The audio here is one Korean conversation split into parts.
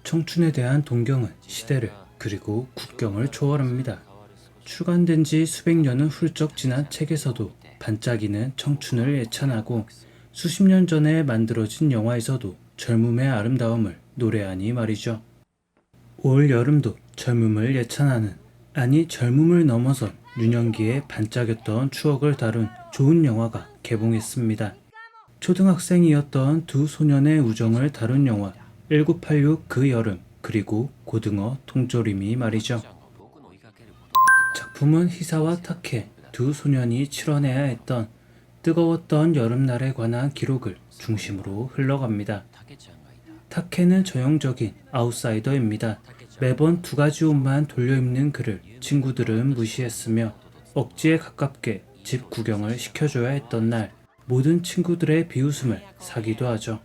청춘에 대한 동경은 시대를 그리고 국경을 초월합니다. 출간된 지 수백 년은 훌쩍 지난 책에서도 반짝이는 청춘을 예찬하고 수십 년 전에 만들어진 영화에서도 젊음의 아름다움을 노래하니 말이죠. 올 여름도 젊음을 예찬하는, 아니 젊음을 넘어선 유년기의 반짝였던 추억을 다룬 좋은 영화가 개봉했습니다. 초등학생이었던 두 소년의 우정을 다룬 영화 1986 그 여름, 그리고 고등어 통조림이 말이죠. 작품은 희사와 타케 두 소년이 치러내야 했던 뜨거웠던 여름날에 관한 기록을 중심으로 흘러갑니다. 타케는 전형적인 아웃사이더입니다. 매번 두 가지 옷만 돌려입는 그를 친구들은 무시했으며 억지에 가깝게 집 구경을 시켜줘야 했던 날, 모든 친구들의 비웃음을 사기도 하죠.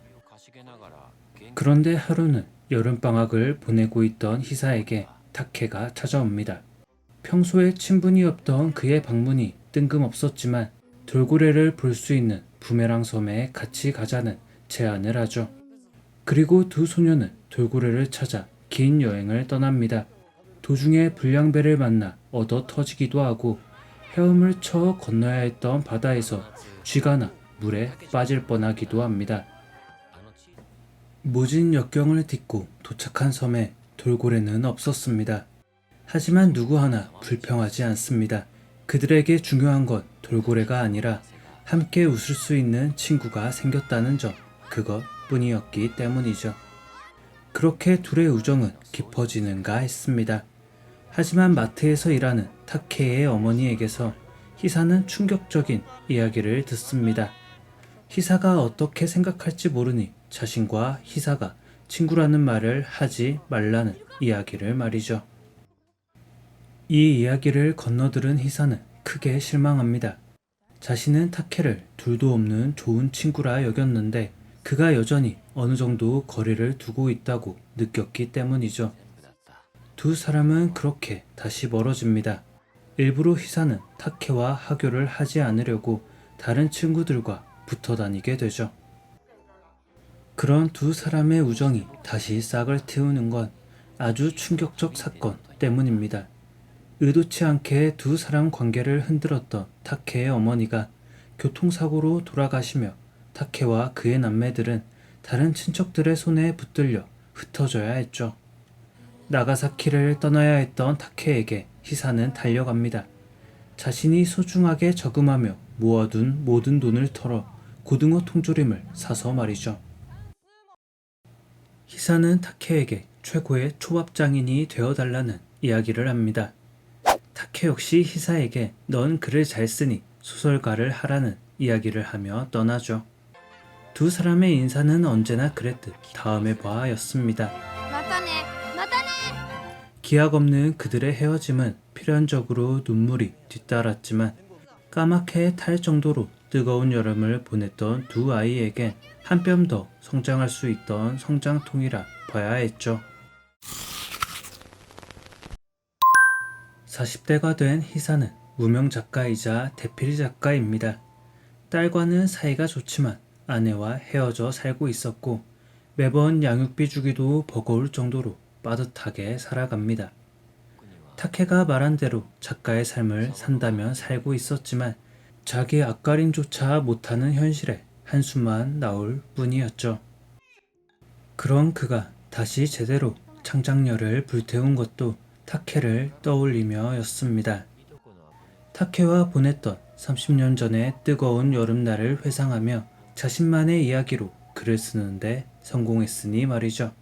그런데 하루는 여름방학을 보내고 있던 희사에게 타케가 찾아옵니다. 평소에 친분이 없던 그의 방문이 뜬금없었지만 돌고래를 볼 수 있는 부메랑 섬에 같이 가자는 제안을 하죠. 그리고 두 소녀는 돌고래를 찾아 긴 여행을 떠납니다. 도중에 불량배를 만나 얻어 터지기도 하고 헤엄을 쳐 건너야 했던 바다에서 쥐가 나 물에 빠질 뻔하기도 합니다. 모진 역경을 딛고 도착한 섬에 돌고래는 없었습니다. 하지만 누구 하나 불평하지 않습니다. 그들에게 중요한 건 돌고래가 아니라 함께 웃을 수 있는 친구가 생겼다는 점, 그것뿐이었기 때문이죠. 그렇게 둘의 우정은 깊어지는가 했습니다. 하지만 마트에서 일하는 타케의 어머니에게서 희사는 충격적인 이야기를 듣습니다. 희사가 어떻게 생각할지 모르니 자신과 희사가 친구라는 말을 하지 말라는 이야기를 말이죠. 이 이야기를 건너들은 희사는 크게 실망합니다. 자신은 타케를 둘도 없는 좋은 친구라 여겼는데 그가 여전히 어느 정도 거리를 두고 있다고 느꼈기 때문이죠. 두 사람은 그렇게 다시 멀어집니다. 일부러 희사는 타케와 하교를 하지 않으려고 다른 친구들과 붙어 다니게 되죠. 그런 두 사람의 우정이 다시 싹을 틔우는 건 아주 충격적 사건 때문입니다. 의도치 않게 두 사람 관계를 흔들었던 타케의 어머니가 교통사고로 돌아가시며 타케와 그의 남매들은 다른 친척들의 손에 붙들려 흩어져야 했죠. 나가사키를 떠나야 했던 타케에게 희사는 달려갑니다. 자신이 소중하게 저금하며 모아둔 모든 돈을 털어 고등어 통조림을 사서 말이죠. 희사는 타케에게 최고의 초밥장인이 되어달라는 이야기를 합니다. 타케 역시 희사에게 넌 글을 잘 쓰니 소설가를 하라는 이야기를 하며 떠나죠. 두 사람의 인사는 언제나 그랬듯 다음에 봐였습니다. 기약 없는 그들의 헤어짐은 필연적으로 눈물이 뒤따랐지만 까맣게 탈 정도로 뜨거운 여름을 보냈던 두 아이에게 한 뼘 더 성장할 수 있던 성장통이라 봐야 했죠. 40대가 된 희사는 무명 작가이자 대필 작가입니다. 딸과는 사이가 좋지만 아내와 헤어져 살고 있었고 매번 양육비 주기도 버거울 정도로 빠듯하게 살아갑니다. 타케가 말한 대로 작가의 삶을 산다면 살고 있었지만 자기 앞가림조차 못하는 현실에 한숨만 나올 뿐이었죠. 그런 그가 다시 제대로 창작열을 불태운 것도 타케를 떠올리며였습니다. 타케와 보냈던 30년 전의 뜨거운 여름날을 회상하며 자신만의 이야기로 글을 쓰는데 성공했으니 말이죠.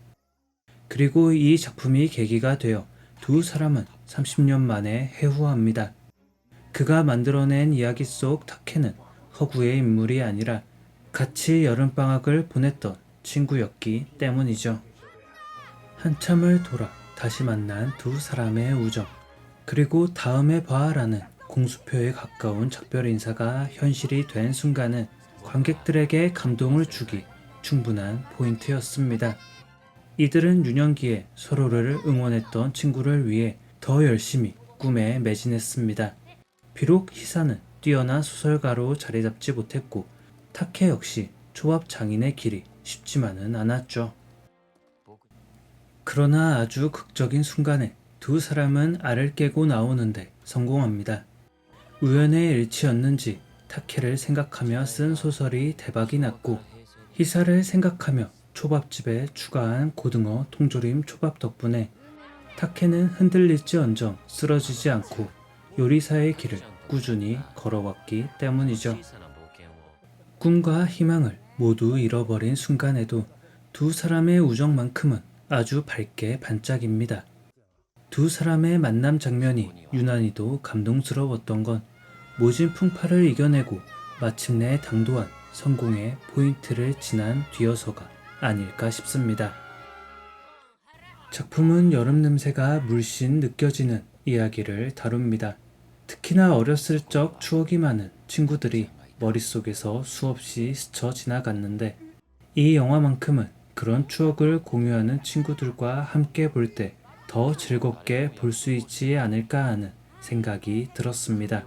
그리고 이 작품이 계기가 되어 두 사람은 30년 만에 회후합니다. 그가 만들어낸 이야기 속 타케는 허구의 인물이 아니라 같이 여름방학을 보냈던 친구였기 때문이죠. 한참을 돌아 다시 만난 두 사람의 우정, 그리고 다음에 봐라는 공수표에 가까운 작별 인사가 현실이 된 순간은 관객들에게 감동을 주기 충분한 포인트였습니다. 이들은 유년기에 서로를 응원했던 친구를 위해 더 열심히 꿈에 매진했습니다. 비록 희사는 뛰어난 소설가로 자리 잡지 못했고 타케 역시 초밥 장인의 길이 쉽지만은 않았죠. 그러나 아주 극적인 순간에 두 사람은 알을 깨고 나오는데 성공합니다. 우연의 일치였는지 타케를 생각하며 쓴 소설이 대박이 났고 희사를 생각하며 초밥집에 추가한 고등어 통조림 초밥 덕분에 타케는 흔들릴지언정 쓰러지지 않고 요리사의 길을 꾸준히 걸어왔기 때문이죠. 꿈과 희망을 모두 잃어버린 순간에도 두 사람의 우정만큼은 아주 밝게 반짝입니다. 두 사람의 만남 장면이 유난히도 감동스러웠던 건 모진 풍파를 이겨내고 마침내 당도한 성공의 포인트를 지난 뒤여서가 아닐까 싶습니다. 작품은 여름 냄새가 물씬 느껴지는 이야기를 다룹니다. 특히나 어렸을 적 추억이 많은 친구들이 머릿속에서 수없이 스쳐 지나갔는데 이 영화만큼은 그런 추억을 공유하는 친구들과 함께 볼 때 더 즐겁게 볼 수 있지 않을까 하는 생각이 들었습니다.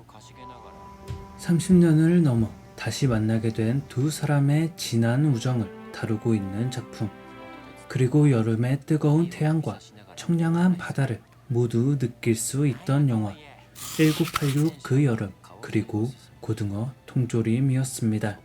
30년을 넘어 다시 만나게 된 두 사람의 진한 우정을 다루고 있는 작품. 그리고 여름의 뜨거운 태양과 청량한 바다를 모두 느낄 수 있던 영화 1986 그 여름 그리고 고등어 통조림이었습니다.